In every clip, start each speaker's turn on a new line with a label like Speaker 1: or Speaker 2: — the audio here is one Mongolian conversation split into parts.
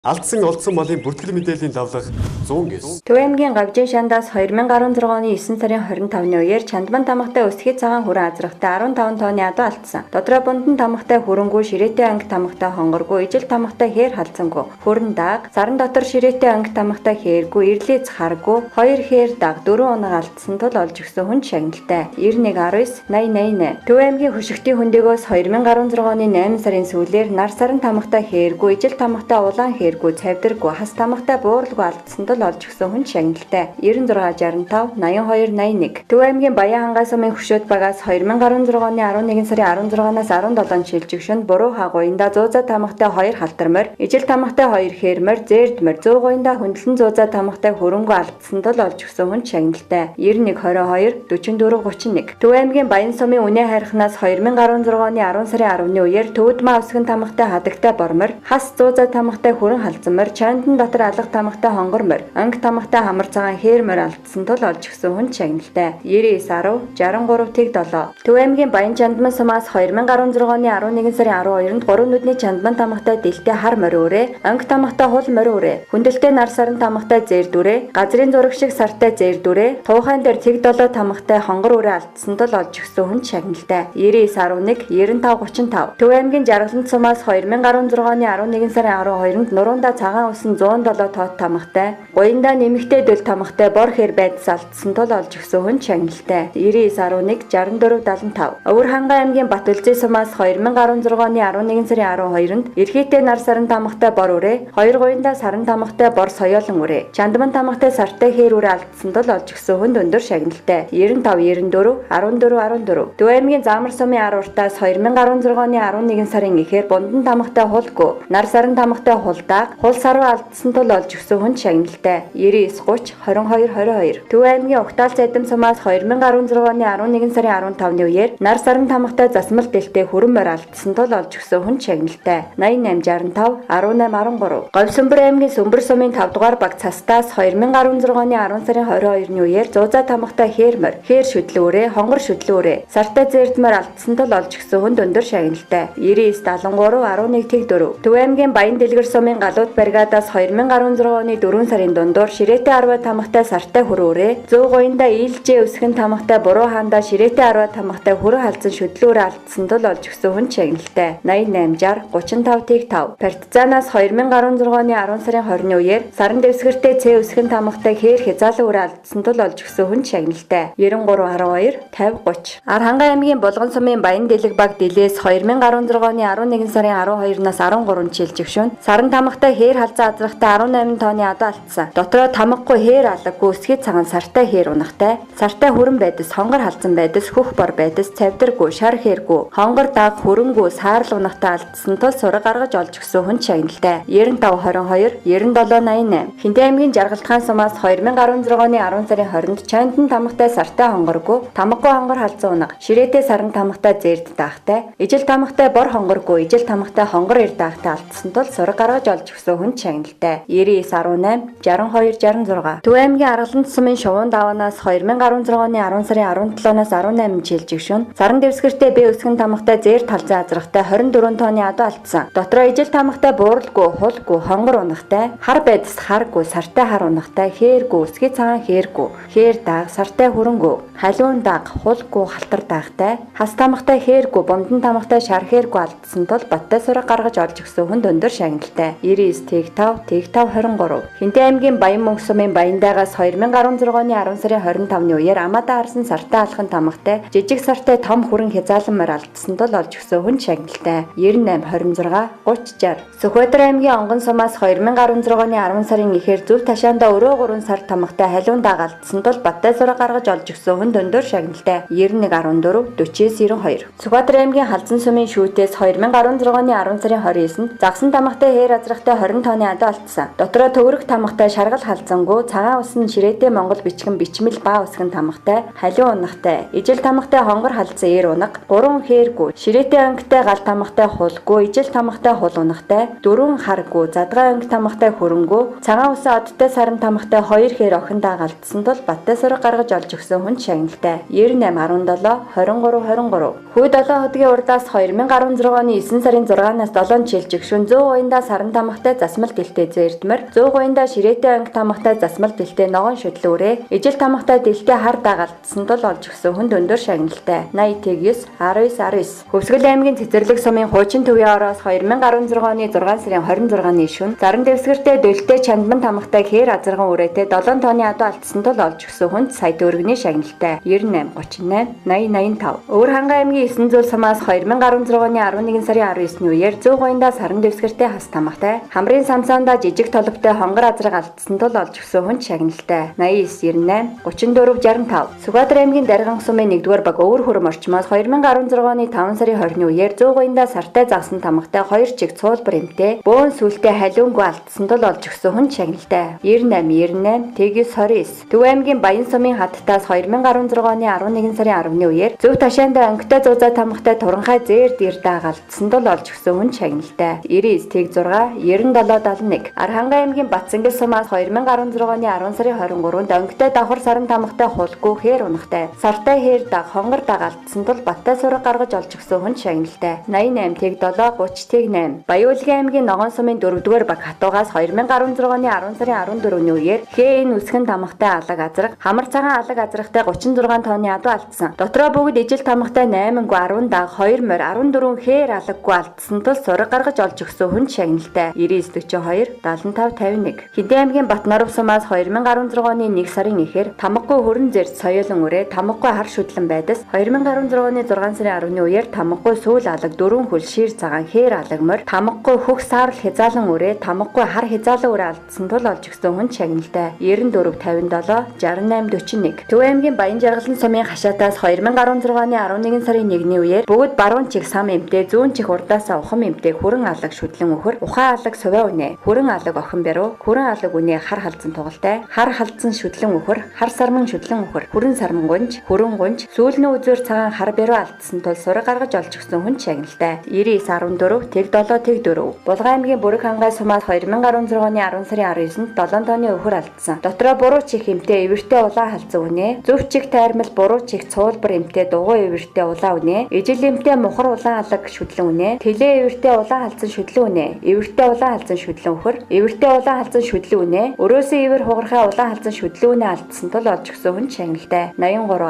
Speaker 1: Алдсан олдсон малын бүртгэл мэдээллийн давлага 100
Speaker 2: Төв аймгийн Гавжин шандаас 2016 оны 9 сарын 25-ны үеэр Чандман тамгатай өсгий цагаан хүрэн азрахтай 15 тонны адуу алдсан. Дотроо бундан тамгатай хөрөнгөө ширээтэй анги тамгатай хонгоргүй, ижил тамгатай хээр халдсангүй. Хүрэн дааг, саран дотор ширээтэй анги тамгатай хээргүй, ирлиц харгүй, 2 хээр дааг 4 оног алдсан тул олж өгсөн хүн шагналтай. 9119 8088. Төв аймгийн хөшигтийн хөндөгөөс 2016 оны 8 сарын сүүлээр нар саран тамгатай хээргүй, ижил тамгатай улаан гүй цавдиргүй хас тамгатай бууралгүй алдсан тул олж өгсөн хүн шагналтай. 9665 8281. Төв аймгийн Баян хангай сумын хөшөөд багаас 2016 оны 11 сарын 16-наас 17 шилжигшөнд буруу хагуйнда 100 тамгатай 2 халтармор, ижил тамгатай 2 хэрмор, зээрдмөр 100 гуйнда хөндлөн 100 тамгатай хөрөнгө алдсан тул олж өгсөн хүн шагналтай. 9122 4431. Төв аймгийн Баян сумын үнэ хайрхнаас 2016 оны 10 сарын 10-ны үеэр төвд маа өсгөн тамгатай хадагтай бормор, хас 100 тамгатай хүрэн халдсанмор, чандан дотор алга тамгатай хонгормор, анги тамгатай хамар цагаан хээрмор алдсан тул олж өгсөн хүн шагналтай. 9910 63-7. Төв аймгийн Баян Чандман сумаас 2016 оны 11 сарын 12-нд 3 нүдний Чандман тамгатай дэлтэй хар морь өрөө, анги тамгатай хул морь өрөө, хүндэлтэй нар саран тамгатай зэр дүрээ, газрын зураг шиг сартай зэр дүрээ, туухайн дээр цэг 7 тамгатай хонгор өрөө алдсан тул олж өгсөн хүн шагналтай. 9911 9535. Төв аймгийн Жаргалант сумаас 2016 оны 11 сарын 12-нд нуруундаа цагаан усан 107 тоот тамгатай, гоёндаа нэмэгтэй дөл тамгатай бор хэр байдас алдсан тул олж өгсөн хүн шагналтай. 9911 6475. Өвөр хангай аймгийн Батүлзий сумаас 2016 оны 11 сарын 12-нд эрхийтэй нар саран тамгатай бор өрөө, 2 гоёндаа саран тамгатай бор соёолон өрөө, Чандман тамгатай сартай хээр өрөө алдсан тул олж өгсөн хүн өндөр шагналтай. 9594 1414. Төв аймгийн Заамар сумын ар уртаас 2016 оны 11 сарын эхээр бундан тамгатай хулгүй, нар саран тамгатай хулдааг, хул саруу алдсан тул олж өгсөн хүн шагналтай. 9930 2222. Төв аймгийн Угтаал Цайдам сумаас 2016 оны 11 сарын 15-ны үеэр нар саран тамгатай засмал дэлтэй хүрэн морь алдсан тул олж өгсөн хүн шагналтай. 8865 1813. Говьсөнбөр аймгийн Сүмбэр сумын 5 дугаар баг цастаас 2016 оны 10 сарын 22-ны үеэр 100 тамгатай хээрмор, хээр шүдлөөрэ, хонгор шүдлөөрэ, сартай зэрдмөр алдсан тул олж өгсөн хүнд өндөр шагналтай. 9973 11-4. Төв аймгийн Баян Дэлгэр сумын Галууд бригадаас 2016 оны 4 сарын дундуур ширээтэй 10 тамгатай сартай хөрөөрэ, 100 гоёнда ийлжээ өсгөн тамгатай буруу хаандаа ширээтэй 10 тамгатай хүрэн халдсан шүдлөөрэ алдсан тул олж өгсөн хүн шагналтай. 8860 35-5. Партизанаас 2016 оны 10 сарын 20-ны үеэр саран дэвсгэртэй цэ өсгөн тамгатай хээр хязаалан өрөө алдсан тул олж өгсөн хүн шагналтай. 9312 5030. Ар хангай аймгийн Булган сумын Баян Дэлэг баг Дэлээс 2016 оны 11 сарын 12-наас 13 шилжигшөнд саран тамгатай хээр халзан азрахтай 18 тонны адуу алдсан. Дотроо тамгагүй хээр алгагүй өсгий цагаан сартай хээр унахтай, сартай хүрэн байдас, хонгор халдсан байдас, хөх бор байдас, цавдиргүй, шар хэргүй, хонгор дааг хөрөнгөө саарл унахтай алдсан тул сураг гаргаж олж өгсөн хүн шагналтай. 9522 9788. Хинтээ аймгийн Жаргалтхан сумаас 2016 оны 10 сарын 20-нд Чандан тамгатай сартай хонгоргүй, тамгагүй хонгор халдсан унах, ширээтэй саран тамгатай зэрд даахтай, ижил тамгатай бор хонгоргүй, ижил тамгатай хонгор ир даахтай алдсан тул сураг гаргаж олж өгсөн хүн шагналтай. 9918 6266. Төв аймгийн Аргалант сумын Шувуун даваанаас 2016 оны 10 сарын 17-наас 18 шилжигшөнд саран дэвсгэртэй бэ өсгөн тамгатай зээр талзан азрахтай 24 тонны адуу алдсан. Дотроо ижил тамгатай бууралгүй, хулгүй, хонгор унахтай, хар байдас харгүй, сартай хар унахтай, хээргүй, өсгий цагаан хээргүй, хээр дааг, сартай хөрөнгөө, халуун дааг, хулгүй, халтар даагтай, хас тамгатай хээргүй, бундан тамгатай шар хээргүй алдсан тул баттай сураг гаргаж олж өгсөн хүнд өндөр шагналтай. 99 5 23. Хинтээ аймгийн Баян Мөнх сумын Баяндаагаас 2016 оны 10 сарын 25-ны үеэр амаатаа харсан сартай алхан тамгатай, жижиг сартай том хүрэн хязаалан морь алдсан тул олж өгсөн хүн шагналтай. 98 26 30 60. Сүхбаатар аймгийн Онгон сумаас 2016 оны 10 сарын эхээр зүв ташаанда өрөө 3 сар тамгатай халуун дааг алдсан тул баттай сураг гаргаж олж өгсөн хүнд өндөр шагналтай. 91 14 49 92. Сүхбаатар аймгийн Халзан сумын шүүтээс 2016 оны 10 сарын 29-нд загсан тамгатай хээр азрахтай 20 тонны адуу алдсан. Дотроо төгөрөх тамгатай шаргал халдсангүй, цагаан усан ширээтэй Монгол бичгэн бичмэл ба усган тамгатай, халиун унахтай, ижил тамгатай хонгор халдсан ээр унах, 3 хээргүй, ширээтэй ангитай гал тамгатай хулгүй, ижил тамгатай хул унахтай, 4 харгүй, задгай анги тамгатай хөрөнгөө, цагаан усан одтой саран тамгатай 2 хээр охин дагалдсан тул баттай сураг гаргаж олж өгсөн хүн шагналтай. 98 17 23 23. Хүү 7 хөдгийн урдаас 2016 оны 9 сарын 6-наас 7 шилжигшүүн 100 уяндаа саран тамга тамгатай засмал дэлтэй зээрдмэр, 100 гоёндоо ширээтэй анги тамгатай засмал дэлтэй ногоон шүтлүүрээ, ижил тамгатай дэлтэй хар дагалдсан тул олж өгсөн хүнд өндөр шагналтай. 80-9 19 Хөвсгөл аймгийн Цэцэрлэг сумын хуучин төвийн ороос 2016 оны 6 сарын 26-ны шөнө заран дэвсгэртэй дөлтэй чандман тамгатай хээр азарган үрээтэй 7 тонны адуу алдсан тул олж өгсөн хүнд сая төгрөгийн шагналтай. 98 38 80 85 Өвөр хангай аймгийн 9 зүйл сумаас 2016 оны 11 сарын 19-ний үеэр 100 гоёндоо саран дэвсгэртэй хас тамгатай хамрын самсаанда жижиг толбтой хонгор азраг алдсан тул олж өгсөн хүнд шагналтай. 89 98 34 65 Сүхбаатар аймгийн Дарган сумын 1-р баг өвөр хөрөм орчмоос 2016 оны 5 сарын 20-ны үеэр 100 гоёндоо сартай загсан тамгатай 2 чиг цуулбар эмтэй бөөн сүлтэй халиунгүй алдсан тул олж өгсөн хүнд шагналтай. 98 98 29 Төв аймгийн Баян сумын хаттаас 2016 оны 11 сарын 10-ны үеэр зөв ташаанда өнгөтэй зузаа тамгатай туранхай зээр дэр дагалдсан тул олж өгсөн хүнд шагналтай. 99 6 97 71 Архангай аймгийн Батцангил сумаас 2016 оны 10 сарын 23-нд өнгөтэй давхар саран тамгатай хулгүй хээр унахтай сартай хээр даг хонгор дагалдсан тул баттай сураг гаргаж олж өгсөн хүнд шагналтай. 88 7 30 8 Баяуулгын аймгийн Ногоон сумын 4-р баг хатуугаас 2016 оны 10 сарын 14-ний үеэр хэн үсгэн тамгатай алаг азраг хамар цагаан алаг азрагтай 36 тонны адуу алдсан. Дотроо бүгд ижил тамгатай 8-г 10 даг 2 морь 14 хээр алаггүй алдсан тул сураг гаргаж олж өгсөн хүнд шагналтай. 99 42 75 51 Хинтээ аймгийн Батнарав сумаас 2016 оны 1 сарын эхээр тамгагүй хөрөн зэрд соёолон үрээ тамгагүй хар шүтлэн байдас 2016 оны 6 сарын 10-ны үеэр тамгагүй сүүл алаг 4 хөл шир цагаан хээр алаг морь тамгагүй хөх саарл хязаалан үрээ тамгагүй хар хязаалан үрээ алдсан тул олж өгсөн хүнд шагналтай. 94 57 68 41 Төв аймгийн Баян Жаргалан сумын хашаатаас 2016 оны 11 сарын 1-ний үеэр бүгд баруун чих сам эмтэй зүүн чих урдаасаа ухам эмтэй хүрэн алаг шүтлэн өхөр ухаан алаг суваа үнэ хүрэн алаг охин баруу хүрэн алаг үнэ хар халзан тугалтай хар халзан шүтлэн өхөр хар сарман шүтлэн өхөр хүрэн сарман гунж хүрэн гунж сүүлний үзүүр цагаан хар баруу алдсан тул сураг гаргаж олж өгсөн хүнд шагналтай. 99 14 7 4 Булган аймгийн Бүрэг хангай сумаас 2016 оны 10 сарын 19-нд 7 тонны өхөр алдсан. Дотроо буруу чих эмтэй эвэртэй улаан халзан үнэ зөв чих тайрмал буруу чих цуулбар эмтэй дугуй эвэртэй улаан үнэ ижил эмтэй мухар улаан алаг шүтлэн үнэ тэлээ эвэртэй улаан халзан шүтлэн үнэ эвэртэй улаан халзан шүтлэн өхөр эвэртэй улаан халзан шүтлэн үнэ өрөөсөө эвэр хугархай улаан халзан шүтлэн үнэ алдсан тул олж өгсөн хүнд шагналтай. 83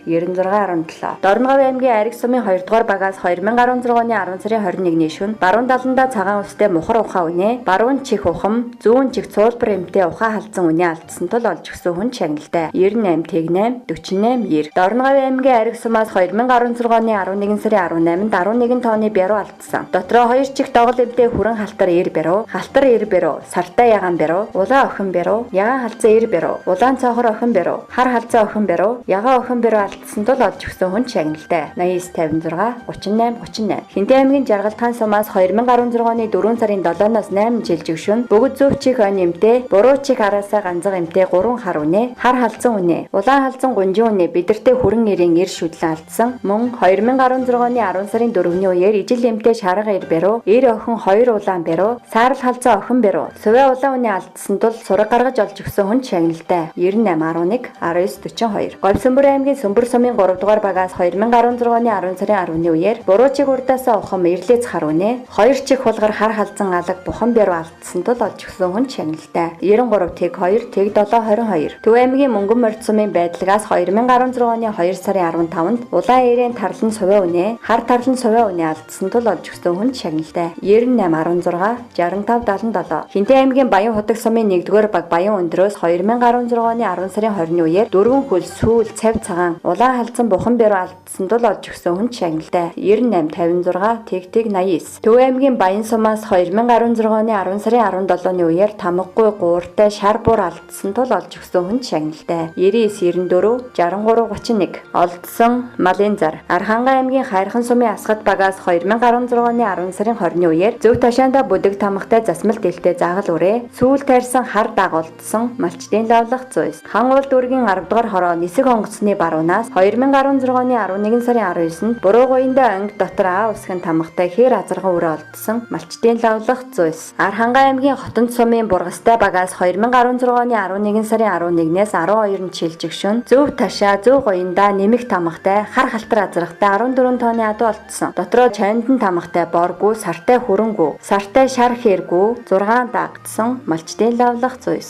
Speaker 2: 19 96 17 Дорногов аймгийн Ариг сумын 2-р багаас 2016 оны 10 сарын 21-ний шөнө баруун таландаа цагаан үстэй мухар ухаан үнэ баруун чих ухам зүүн чих цуулбар эмтэй ухаан халзан үнэ алдсан тул олж өгсөн хүнд шагналтай. 98 8 48 90 Дорногов аймгийн Ариг сумаас 2016 оны 11 сарын 18-нд 11 тонны бяруу алдсан. Дотроо 2 чих догол эмтэй хүрэн халтар ир бяруу сартай ягаан бяруу улаан охин бяруу ягаан халзан ир бяруу улаан цоохор охин бяруу хар халзан охин бяруу ягаан охин бяруу алдсан тул олж өгсөн хүнд шагналтай. 89 56 38 38 Хинтээ аймгийн Жаргалхан сумаас 2016 оны 4 сарын 7-оос 8 жил жигшүүн бүгд зөв чих өн эмтэй буруу чих араасаа ганцаг эмтэй 3 хар үнэ хар халзан үнэ улаан халзан гунжин үнэ бидэртэй хүрэн ирийн ир шүтлэн алдсан. Мөн 2016 оны 10 сарын 4-ний үеэр ижил эмтэй шарга ир бяруу ир охин 2 улаан бяруу саарл халзан охин бяруу суваа улаан үнэ алдсан тул сураг гаргаж олж өгсөн хүнд шагналтай. 98 11 19 42 Говьсөнбөр аймгийн Сөмбөр сумын 3-р багаас 2016 оны 10 сарын 10-ны үеэр буруу чих урдаасаа ухам ирлээц хар үнэ 2 чих хулгар хар халзан алаг бухан бяруу алдсан тул олж өгсөн хүнд шагналтай. 93 2 7 22 Төв аймгийн Мөнгөн морьт сумын байдлаагаас 2016 оны 2 сарын 15-нд улаан эрийн тарлан суваа үнэ хар тарлан суваа үнэ алдсан тул олж өгсөн хүнд шагналтай. 98 16 65 77 Хинтээ аймгийн Баян Худаг сумын 1-р баг Баян өндрөөс 2016 оны 10 сарын 20-ны үеэр 4 хөл сүүл цав цагаан улаан халзан бухан бяруу алдсан тул олж өгсөн хүнд шагналтай. 98 56 89 Төв аймгийн Баян сумаас 2016 оны 10 сарын 17-ны үеэр тамгагүй гууртай шар бур алдсан тул олж өгсөн хүнд шагналтай. 99 94 63 31 Олдсон Малын зар Архангай аймгийн Хайрхан сумын Асгад багаас 2016 оны 10 сарын 20-ны үеэр зөв ташаанда бүдэг тамгатай засмал дэлтэй загал үрээ сүүл тайрсан хар дагуулдсан малчдын лавлах зүйс хан уул дүүргийн 10-р хороо нисэг онгоцны баруунаас 2016 оны 11 сарын 19-нд буруу гоёндоо анги дотор аа усгын тамгатай хээр азарган үрээ олдсон малчдын лавлах зүйс Архангай аймгийн Хотонд сумын Бургастай багаас 2016 оны 11 сарын 11-ээс 12-нд шилжигшүн зөв ташаа зөв гоёндоо нэмэх тамгатай хар халтар азрагтай 14 тонны адуу олдсон. Дотроо чандан тамгатай боргуу сартай хөрөнгүү сартай шар хар хэргүй 6 дагдсан малчтын лавлах зүйс.